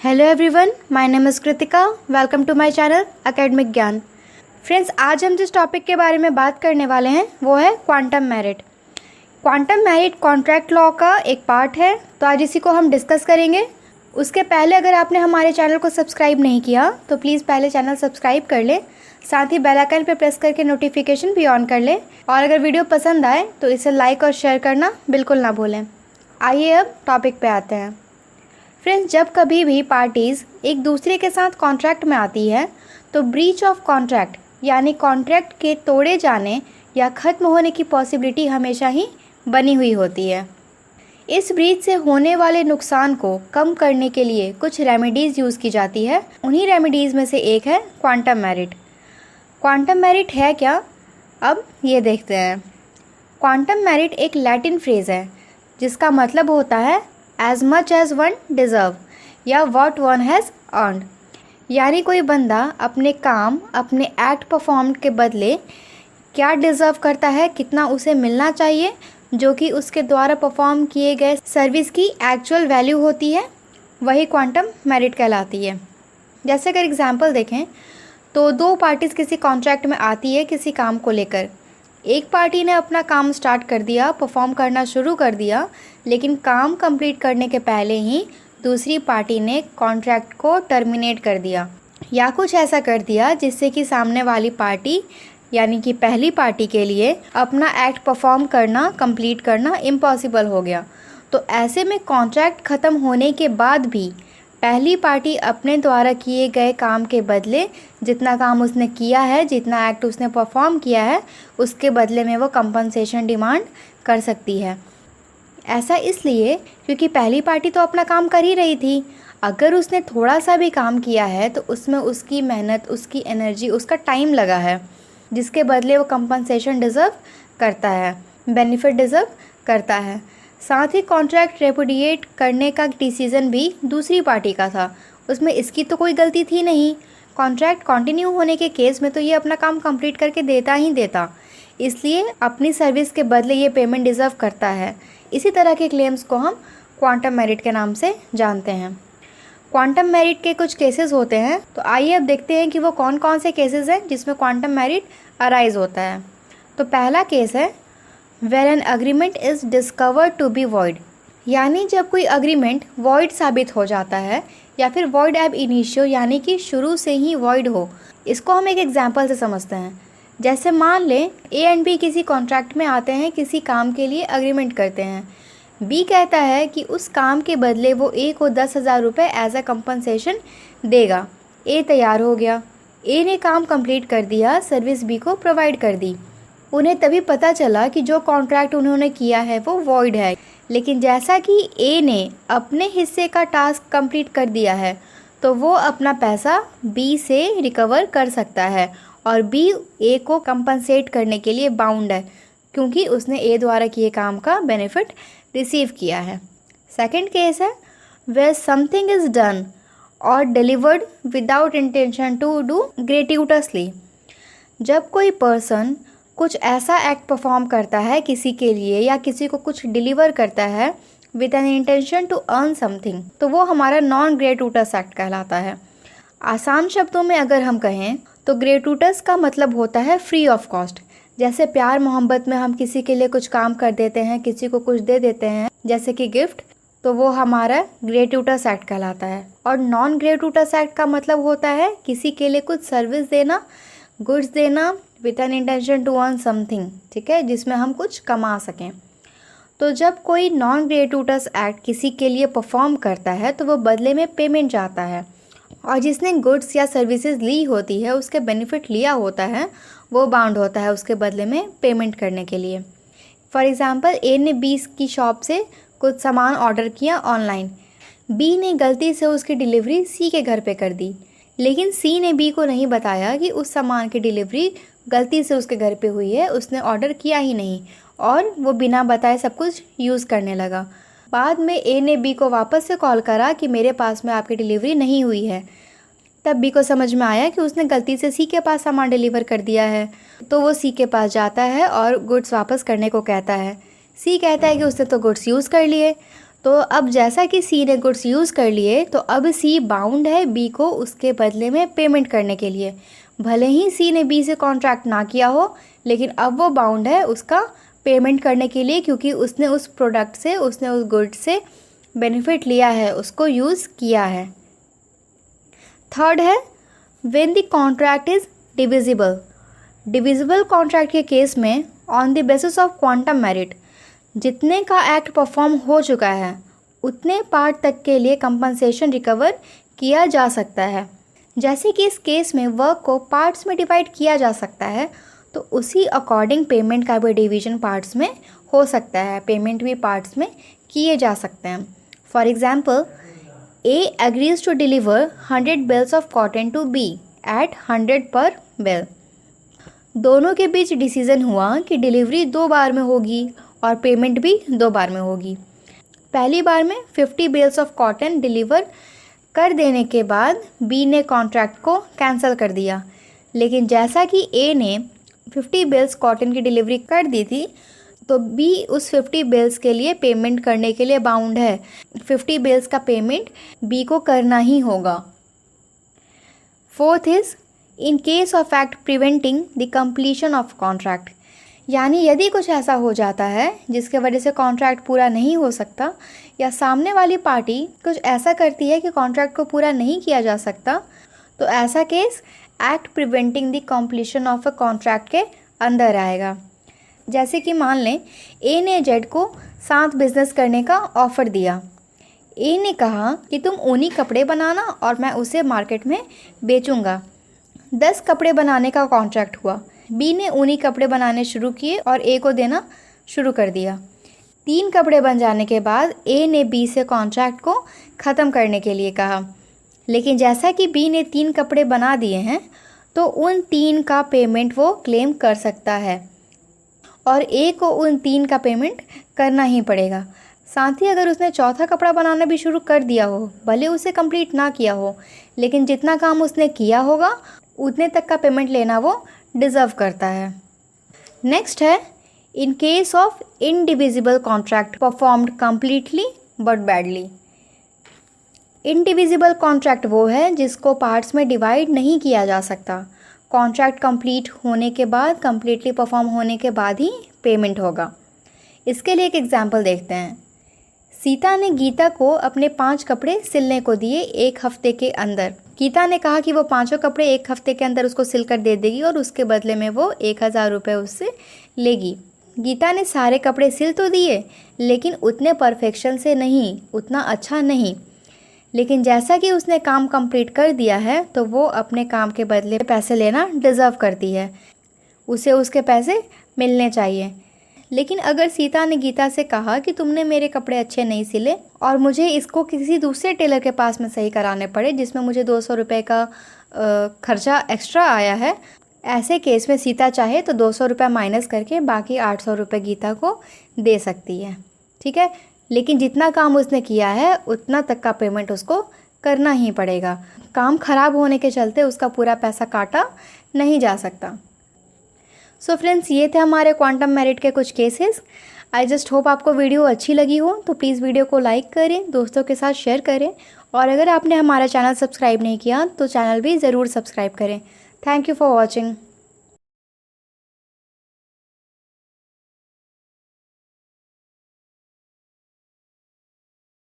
Hello everyone, my name is Kritika. Welcome to my channel Academic Gyan. Friends, आज हम जिस topic के बारे में बात करने वाले हैं वो है quantum merit. Quantum merit contract law का एक पार्ट है, तो आज इसी को हम डिस्कस करेंगे। उसके पहले अगर आपने हमारे चैनल को सब्सक्राइब नहीं किया तो प्लीज़ पहले चैनल सब्सक्राइब कर लें, साथ ही बेल आइकन पर प्रेस करके नोटिफिकेशन भी ऑन कर लें। और अगर वीडियो पसंद आए तो इसे लाइक और शेयर करना बिल्कुल ना भूलें। आइए अब टॉपिक पे आते हैं। फ्रेंड्स, जब कभी भी पार्टीज़ एक दूसरे के साथ कॉन्ट्रैक्ट में आती है तो ब्रीच ऑफ कॉन्ट्रैक्ट यानी कॉन्ट्रैक्ट के तोड़े जाने या ख़त्म होने की पॉसिबिलिटी हमेशा ही बनी हुई होती है। इस ब्रीच से होने वाले नुकसान को कम करने के लिए कुछ रेमेडीज़ यूज़ की जाती है। उन्हीं रेमेडीज़ में से एक है क्वांटम मेरिट। क्वांटम मेरिट है क्या, अब ये देखते हैं। क्वांटम मेरिट एक लैटिन फ्रेज़ है जिसका मतलब होता है as much as one deserve या वॉट वन हैज़ अर्नड। यानी कोई बंदा अपने काम, अपने एक्ट परफॉर्म के बदले क्या डिज़र्व करता है, कितना उसे मिलना चाहिए, जो कि उसके द्वारा परफॉर्म किए गए सर्विस की एक्चुअल वैल्यू होती है, वही क्वांटम मेरिट कहलाती है। जैसे अगर एग्जांपल देखें तो दो पार्टीज़ किसी कॉन्ट्रैक्ट में आती है किसी काम को लेकर। एक पार्टी ने अपना काम स्टार्ट कर दिया, परफॉर्म करना शुरू कर दिया, लेकिन काम कंप्लीट करने के पहले ही दूसरी पार्टी ने कॉन्ट्रैक्ट को टर्मिनेट कर दिया या कुछ ऐसा कर दिया जिससे कि सामने वाली पार्टी यानी कि पहली पार्टी के लिए अपना एक्ट परफॉर्म करना, कंप्लीट करना इम्पॉसिबल हो गया। तो ऐसे में कॉन्ट्रैक्ट ख़त्म होने के बाद भी पहली पार्टी अपने द्वारा किए गए काम के बदले जितना काम उसने किया है, जितना एक्ट उसने परफॉर्म किया है, उसके बदले में वो कंपनसेशन डिमांड कर सकती है। ऐसा इसलिए क्योंकि पहली पार्टी तो अपना काम कर ही रही थी। अगर उसने थोड़ा सा भी काम किया है तो उसमें उसकी मेहनत, उसकी एनर्जी, उसका टाइम लगा है, जिसके बदले वो कंपनसेशन डिज़र्व करता है, बेनिफिट डिज़र्व करता है। साथ ही कॉन्ट्रैक्ट रेपुडिएट करने का डिसीज़न भी दूसरी पार्टी का था, उसमें इसकी तो कोई गलती थी नहीं। कॉन्ट्रैक्ट कंटिन्यू होने के केस में तो ये अपना काम कंप्लीट करके देता ही देता, इसलिए अपनी सर्विस के बदले ये पेमेंट डिज़र्व करता है। इसी तरह के क्लेम्स को हम क्वांटम मेरिट के नाम से जानते हैं। क्वांटम मेरिट के कुछ केसेस होते हैं, तो आइए अब देखते हैं कि वो कौन कौन से केसेस हैं जिसमें क्वांटम मेरिट अराइज होता है। तो पहला केस है where an agreement is discovered to be void, यानी जब कोई अग्रीमेंट वॉइड साबित हो जाता है या फिर वॉइड एब इनिशियो यानी कि शुरू से ही वॉइड हो। इसको हम एक एग्जाम्पल से समझते हैं। जैसे मान लें ए एंड बी किसी कॉन्ट्रैक्ट में आते हैं, किसी काम के लिए अग्रीमेंट करते हैं। बी कहता है कि उस काम के बदले वो ए को 10,000 रुपये एज अ कंपनसेशन देगा। ए तैयार हो गया, ए ने काम कंप्लीट कर दिया, सर्विस बी को प्रोवाइड कर दी। उन्हें तभी पता चला कि जो कॉन्ट्रैक्ट उन्होंने किया है वो वॉइड है, लेकिन जैसा कि ए ने अपने हिस्से का टास्क कंप्लीट कर दिया है तो वो अपना पैसा बी से रिकवर कर सकता है और बी ए को कंपनसेट करने के लिए बाउंड है क्योंकि उसने ए द्वारा किए काम का बेनिफिट रिसीव किया है। सेकंड केस है वेयर समथिंग इज़ डन और delivered without intention to do gratuitously. जब कोई पर्सन कुछ ऐसा एक्ट परफॉर्म करता है किसी के लिए या किसी को कुछ डिलीवर करता है with an intention to earn something, तो वो हमारा नॉन ग्रेट्यूटस एक्ट कहलाता है। आसान शब्दों में अगर हम कहें तो ग्रेट्यूटस का मतलब होता है फ्री ऑफ कॉस्ट। जैसे प्यार मोहब्बत में हम किसी के लिए कुछ काम कर देते हैं, किसी को कुछ दे देते हैं जैसे कि गिफ्ट, तो वो हमारा ग्रेट्यूटस एक्ट कहलाता है। और नॉन ग्रेट्यूटस एक्ट का मतलब होता है किसी के लिए कुछ सर्विस देना, गुड्स देना with an intention to earn something, ठीक है, जिसमें हम कुछ कमा सकें। तो जब कोई नॉन ग्रेट्यूटस एक्ट किसी के लिए परफॉर्म करता है तो वो बदले में पेमेंट चाहता है, और जिसने गुड्स या सर्विसेज ली होती है, उसके बेनिफिट लिया होता है, वो बाउंड होता है उसके बदले में पेमेंट करने के लिए। फॉर एग्ज़ाम्पल ए ने बी की शॉप से कुछ सामान ऑर्डर किया ऑनलाइन। बी ने गलती से उसकी डिलीवरी सी के घर पे कर दी, लेकिन सी ने बी को नहीं बताया कि उस सामान की डिलीवरी गलती से उसके घर पे हुई है, उसने ऑर्डर किया ही नहीं और वो बिना बताए सब कुछ यूज़ करने लगा। बाद में ए ने बी को वापस से कॉल करा कि मेरे पास में आपकी डिलीवरी नहीं हुई है। तब बी को समझ में आया कि उसने गलती से सी के पास सामान डिलीवर कर दिया है, तो वो सी के पास जाता है और गुड्स वापस करने को कहता है। सी कहता है कि उसने तो गुड्स यूज़ कर लिए, तो अब जैसा कि सी ने गुड्स यूज़ कर लिए, तो अब सी बाउंड है बी को उसके बदले में पेमेंट करने के लिए। भले ही सी ने बी से कॉन्ट्रैक्ट ना किया हो, लेकिन अब वो बाउंड है उसका पेमेंट करने के लिए, क्योंकि उसने उस प्रोडक्ट से, उसने उस गुड से बेनिफिट लिया है, उसको यूज़ किया है। थर्ड है when the contract is divisible. Divisible contract के केस में on the basis of quantum merit, जितने का एक्ट परफॉर्म हो चुका है उतने पार्ट तक के लिए कंपनसेशन रिकवर किया जा सकता है। जैसे कि इस केस में वर्क को पार्ट्स में डिवाइड किया जा सकता है, तो उसी अकॉर्डिंग पेमेंट का भी डिवीजन पार्ट्स में हो सकता है, पेमेंट भी पार्ट्स में किए जा सकते हैं। For example, A agrees to deliver 100 bales of cotton to be at 100 per bell. दोनों के बीच डिसीजन हुआ कि डिलीवरी 2 बार में होगी और पेमेंट भी 2 बार में होगी। पहली बार में 50 बेल्स ऑफ कॉटन डिलीवर कर देने के बाद बी ने कॉन्ट्रैक्ट को कैंसिल कर दिया, लेकिन जैसा कि ए ने 50 बेल्स कॉटन की डिलीवरी कर दी थी, तो बी उस 50 बेल्स के लिए पेमेंट करने के लिए बाउंड है। 50 बेल्स का पेमेंट बी को करना ही होगा। Fourth is in case of act preventing the completion of contract, यानी यदि कुछ ऐसा हो जाता है जिसके वजह से कॉन्ट्रैक्ट पूरा नहीं हो सकता, या सामने वाली पार्टी कुछ ऐसा करती है कि कॉन्ट्रैक्ट को पूरा नहीं किया जा सकता, तो ऐसा case act preventing the completion of a contract के अंदर आएगा। जैसे कि मान लें ए ने जेड को साथ बिजनेस करने का ऑफ़र दिया। ए ने कहा कि तुम ऊनी कपड़े बनाना और मैं उसे मार्केट में बेचूंगा। 10 कपड़े बनाने का कॉन्ट्रैक्ट हुआ। बी ने ऊनी कपड़े बनाने शुरू किए और ए को देना शुरू कर दिया। 3 कपड़े बन जाने के बाद ए ने बी से कॉन्ट्रैक्ट को ख़त्म करने के लिए कहा, लेकिन जैसा कि बी ने 3 कपड़े बना दिए हैं, तो उन 3 का पेमेंट वो क्लेम कर सकता है और ए को उन 3 का पेमेंट करना ही पड़ेगा। साथ ही अगर उसने चौथा कपड़ा बनाना भी शुरू कर दिया हो, भले उसे कंप्लीट ना किया हो, लेकिन जितना काम उसने किया होगा उतने तक का पेमेंट लेना वो डिज़र्व करता है। नेक्स्ट है in case of indivisible contract performed completely but badly. Indivisible contract वो है जिसको पार्ट्स में डिवाइड नहीं किया जा सकता। कॉन्ट्रैक्ट कंप्लीट होने के बाद, कंप्लीटली परफॉर्म होने के बाद ही पेमेंट होगा। इसके लिए एक एग्जांपल देखते हैं। सीता ने गीता को अपने 5 कपड़े सिलने को दिए 1 हफ्ते के अंदर। गीता ने कहा कि वो 5 कपड़े 1 हफ्ते के अंदर उसको सिलकर दे देगी और उसके बदले में वो 1000 रुपये उससे लेगी। गीता ने सारे कपड़े सिल तो दिए, लेकिन उतने परफेक्शन से नहीं, उतना अच्छा नहीं। लेकिन जैसा कि उसने काम कंप्लीट कर दिया है, तो वो अपने काम के बदले पैसे लेना डिज़र्व करती है, उसे उसके पैसे मिलने चाहिए। लेकिन अगर सीता ने गीता से कहा कि तुमने मेरे कपड़े अच्छे नहीं सिले और मुझे इसको किसी दूसरे टेलर के पास में सही कराने पड़े, जिसमें मुझे 200 रुपये का खर्चा एक्स्ट्रा आया है, ऐसे केस में सीता चाहे तो 200 रुपये माइनस करके बाकी 800 रुपये गीता को दे सकती है। ठीक है, लेकिन जितना काम उसने किया है उतना तक का पेमेंट उसको करना ही पड़ेगा। काम ख़राब होने के चलते उसका पूरा पैसा काटा नहीं जा सकता। सो फ्रेंड्स, ये थे हमारे क्वांटम मेरिट के कुछ केसेस। आई जस्ट होप आपको वीडियो अच्छी लगी हो, तो प्लीज़ वीडियो को लाइक करें, दोस्तों के साथ शेयर करें, और अगर आपने हमारा चैनल सब्सक्राइब नहीं किया तो चैनल भी ज़रूर सब्सक्राइब करें। Thank you for watching.